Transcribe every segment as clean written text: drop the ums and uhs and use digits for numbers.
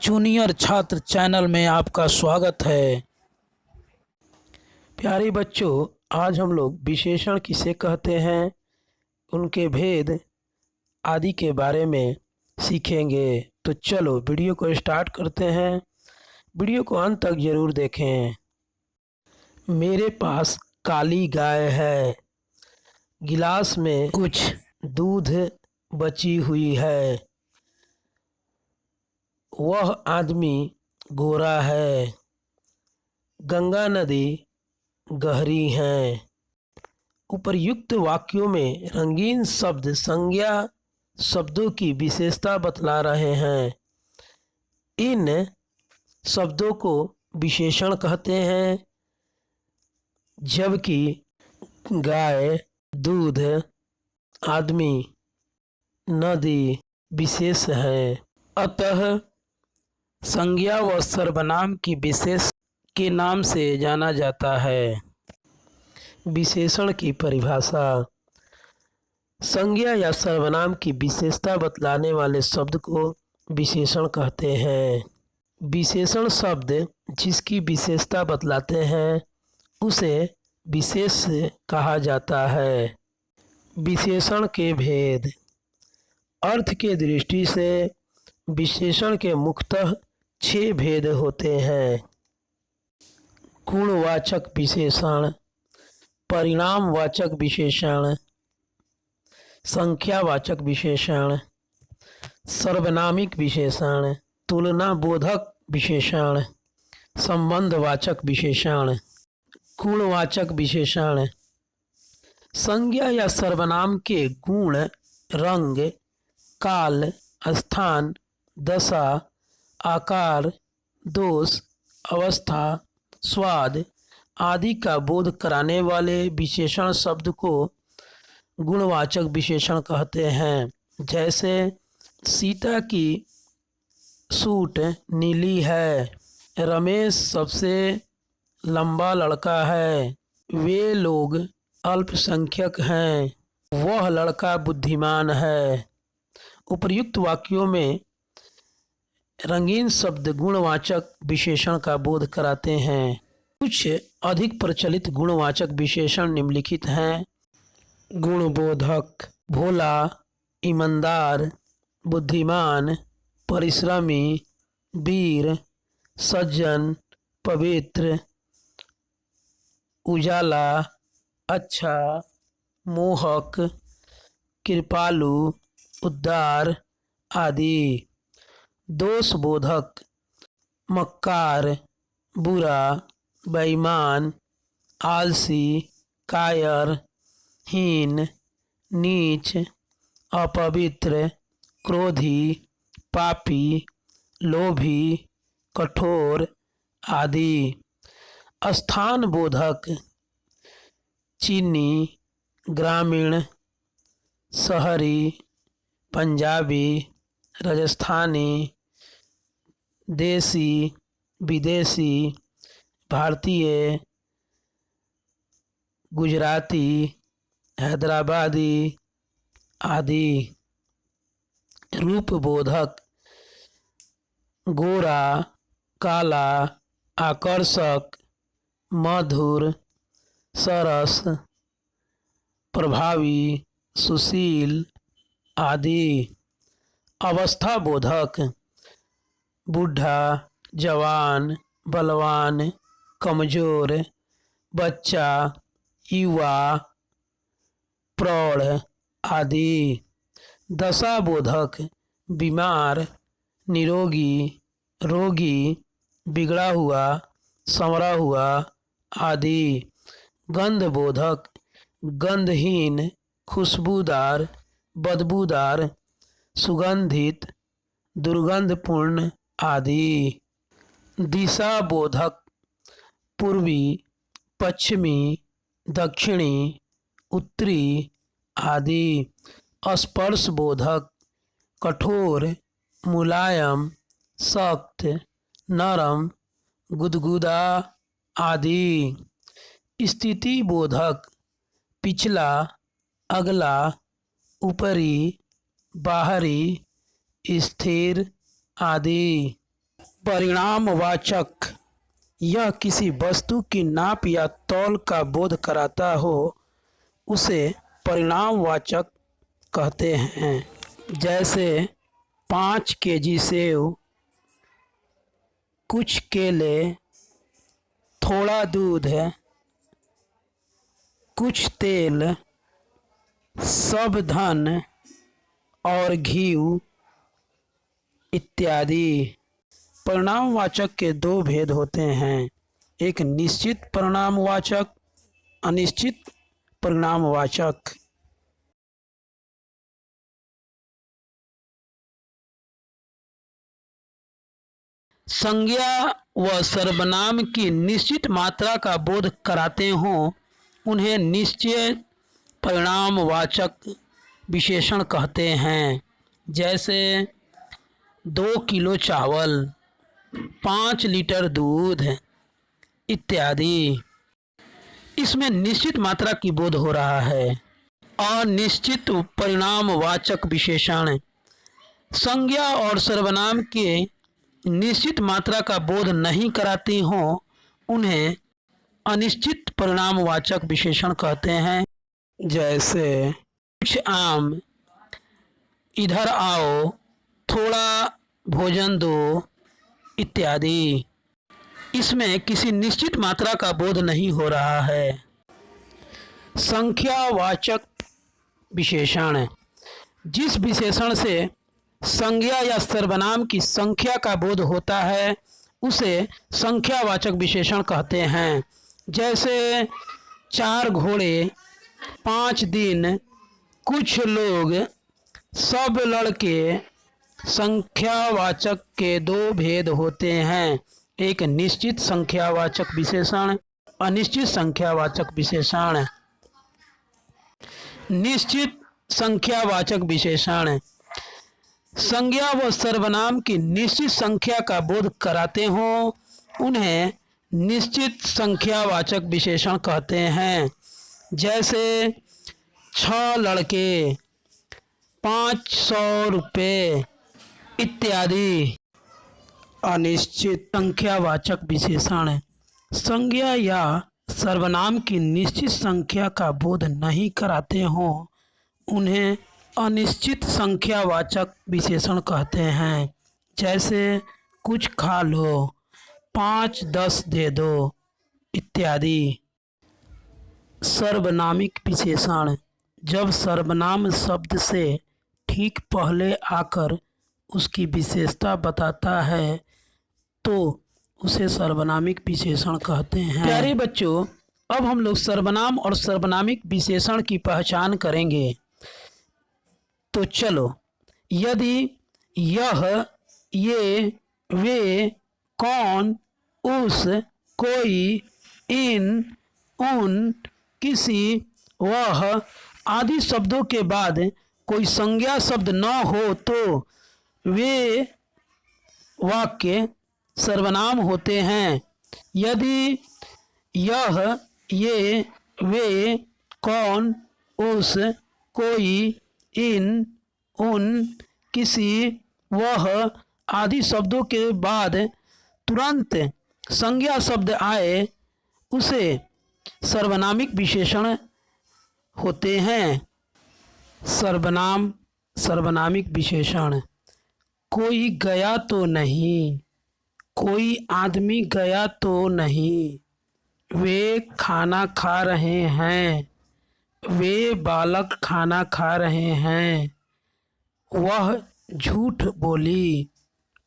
Junior छात्र channel में आपका स्वागत है। प्यारे बच्चों, आज हम लोग विशेषण किसे कहते हैं, उनके भेद आदि के बारे में सीखेंगे। तो चलो वीडियो को स्टार्ट करते हैं। वीडियो को अंत तक जरूर देखें। मेरे पास काली गाय है, गिलास में कुछ दूध बची हुई है। वह आदमी गोरा है, गंगा नदी गहरी है। उपर्युक्त वाक्यों में रंगीन शब्द संज्ञा शब्दों की विशेषता बतला रहे हैं। इन शब्दों को विशेषण कहते हैं, जबकि गाय, दूध, आदमी, नदी विशेष है। अतः संज्ञा व सर्वनाम की विशेष के नाम से जाना जाता है। विशेषण की परिभाषा। संज्ञा या सर्वनाम की विशेषता बतलाने वाले शब्द को विशेषण कहते हैं। विशेषण शब्द जिसकी विशेषता बतलाते हैं उसे विशेष कहा जाता है। विशेषण के भेद। अर्थ के दृष्टि से विशेषण के मुख्यतः 6 भेद होते हैं। गुणवाचक विशेषण, परिणामवाचक विशेषण, संख्यावाचक विशेषण, सर्वनामिक विशेषण, तुलनाबोधक विशेषण, संबंधवाचक विशेषण। गुणवाचक विशेषण संज्ञा या सर्वनाम के गुण, रंग, काल, स्थान, दशा, आकार, दोष, अवस्था, स्वाद आदि का बोध कराने वाले विशेषण शब्द को गुणवाचक विशेषण कहते हैं। जैसे सीता की सूट नीली है, रमेश सबसे लंबा लड़का है, वे लोग अल्पसंख्यक हैं, वह लड़का बुद्धिमान है। उपर्युक्त वाक्यों में रंगीन शब्द गुणवाचक विशेषण का बोध कराते हैं। कुछ अधिक प्रचलित गुणवाचक विशेषण निम्नलिखित हैं। गुणबोधक: भोला, ईमानदार, बुद्धिमान, परिश्रमी, वीर, सज्जन, पवित्र, उजाला, अच्छा, मोहक, कृपालु, उदार आदि। दोषबोधक: मक्कार, बुरा, बेईमान, आलसी, कायर, हीन, नीच, अपवित्र, क्रोधी, पापी, लोभी, कठोर आदि। स्थान बोधक: चीनी, ग्रामीण, शहरी, पंजाबी, राजस्थानी, देसी, विदेशी, भारतीय, गुजराती, हैदराबादी आदि। रूपबोधक: गोरा, काला, आकर्षक, मधुर, सरस, प्रभावी, सुशील आदि। अवस्था बोधक: बूढ़ा, जवान, बलवान, कमजोर, बच्चा, युवा, प्रौढ़ आदि। दशा बोधक: बीमार, निरोगी, रोगी, बिगड़ा हुआ, संवरा हुआ आदि। गंध बोधक: गंधहीन, खुशबूदार, बदबूदार, सुगंधित, दुर्गंधपूर्ण आदि। दिशा बोधक: पूर्वी, पश्चिमी, दक्षिणी, उत्तरी आदि। स्पर्श बोधक: कठोर, मुलायम, सख्त, नरम, गुदगुदा आदि। स्थिति बोधक: पिछला, अगला, ऊपरी, बाहरी, स्थिर आदि। परिणामवाचक, यह किसी वस्तु की नाप या तौल का बोध कराता हो, उसे परिणामवाचक कहते हैं। जैसे 5 केजी सेव, कुछ केले, थोड़ा दूध, कुछ तेल, सब धन और घी इत्यादि। परिणामवाचक के 2 भेद होते हैं, एक निश्चित परिणामवाचक, अनिश्चित परिणामवाचक। संज्ञा व सर्वनाम की निश्चित मात्रा का बोध कराते हों, उन्हें निश्चय परिणामवाचक विशेषण कहते हैं। जैसे 2 किलो चावल, 5 लीटर दूध इत्यादि। इसमें निश्चित मात्रा की बोध हो रहा है। अनिश्चित परिणामवाचक विशेषण संज्ञा और सर्वनाम के निश्चित मात्रा का बोध नहीं कराती हों, उन्हें अनिश्चित परिणामवाचक विशेषण कहते हैं। जैसे कुछ आम, इधर आओ, थोड़ा भोजन दो इत्यादि। इसमें किसी निश्चित मात्रा का बोध नहीं हो रहा है। संख्यावाचक विशेषण जिस विशेषण से संज्ञा या सर्वनाम की संख्या का बोध होता है, उसे संख्यावाचक विशेषण कहते हैं। जैसे 4 घोड़े, 5 दिन, कुछ लोग, सब लड़के। संख्यावाचक के 2 भेद होते हैं, एक निश्चित संख्यावाचक विशेषण, अनिश्चित संख्यावाचक विशेषण। निश्चित संख्यावाचक विशेषण संज्ञा व सर्वनाम की निश्चित संख्या का बोध कराते हों, उन्हें निश्चित संख्यावाचक विशेषण कहते हैं। जैसे 6 लड़के, 500 रुपये इत्यादि। अनिश्चित संख्यावाचक विशेषण संज्ञा या सर्वनाम की निश्चित संख्या का बोध नहीं कराते हों, उन्हें अनिश्चित संख्यावाचक विशेषण कहते हैं। जैसे कुछ खा लो, 5-10 दे दो इत्यादि। सर्वनामिक विशेषण जब सर्वनाम शब्द से ठीक पहले आकर उसकी विशेषता बताता है, तो उसे सर्वनामिक विशेषण कहते हैं। प्यारे बच्चों, अब हम लोग सर्वनाम और सर्वनामिक विशेषण की पहचान करेंगे। तो चलो, यदि यह, ये, वे, कौन, उस, कोई, इन, उन, किसी, वह आदि शब्दों के बाद कोई संज्ञा शब्द न हो तो वे वाक्य सर्वनाम होते हैं। यदि यह, ये, वे, कौन, उस, कोई, इन, उन, किसी, वह आदि शब्दों के बाद तुरंत संज्ञा शब्द आए, उसे सर्वनामिक विशेषण होते हैं। सर्वनाम सर्वनामिक विशेषण कोई गया तो नहीं, कोई आदमी गया तो नहीं, वे खाना खा रहे हैं, वे बालक खाना खा रहे हैं, वह झूठ बोली,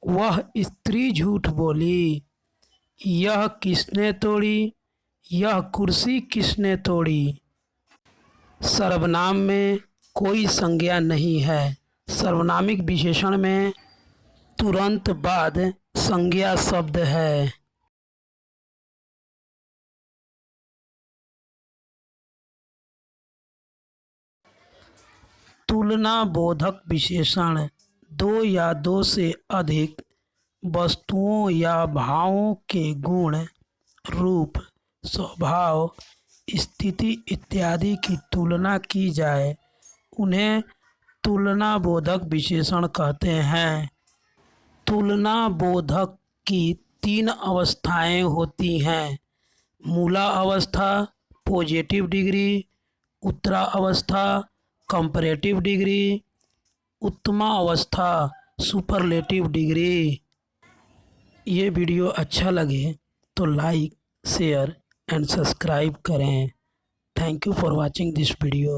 वह स्त्री झूठ बोली, यह किसने तोड़ी, यह कुर्सी किसने तोड़ी। सर्वनाम में कोई संज्ञा नहीं है। सर्वनामिक विशेषण में तुरंत बाद संज्ञा शब्द है। तुलना बोधक विशेषण 2 या 2 से अधिक वस्तुओं या भावों के गुण, रूप, स्वभाव, स्थिति इत्यादि की तुलना की जाए, उन्हें तुलना बोधक विशेषण कहते हैं। तुलना बोधक की 3 अवस्थाएं होती हैं। मूला अवस्था, पॉजिटिव डिग्री, उत्तरा अवस्था, कंपैरेटिव डिग्री, उत्तमा अवस्था, सुपरलेटिव डिग्री। ये वीडियो अच्छा लगे तो लाइक, शेयर एंड सब्सक्राइब करें। Thank you for watching this video.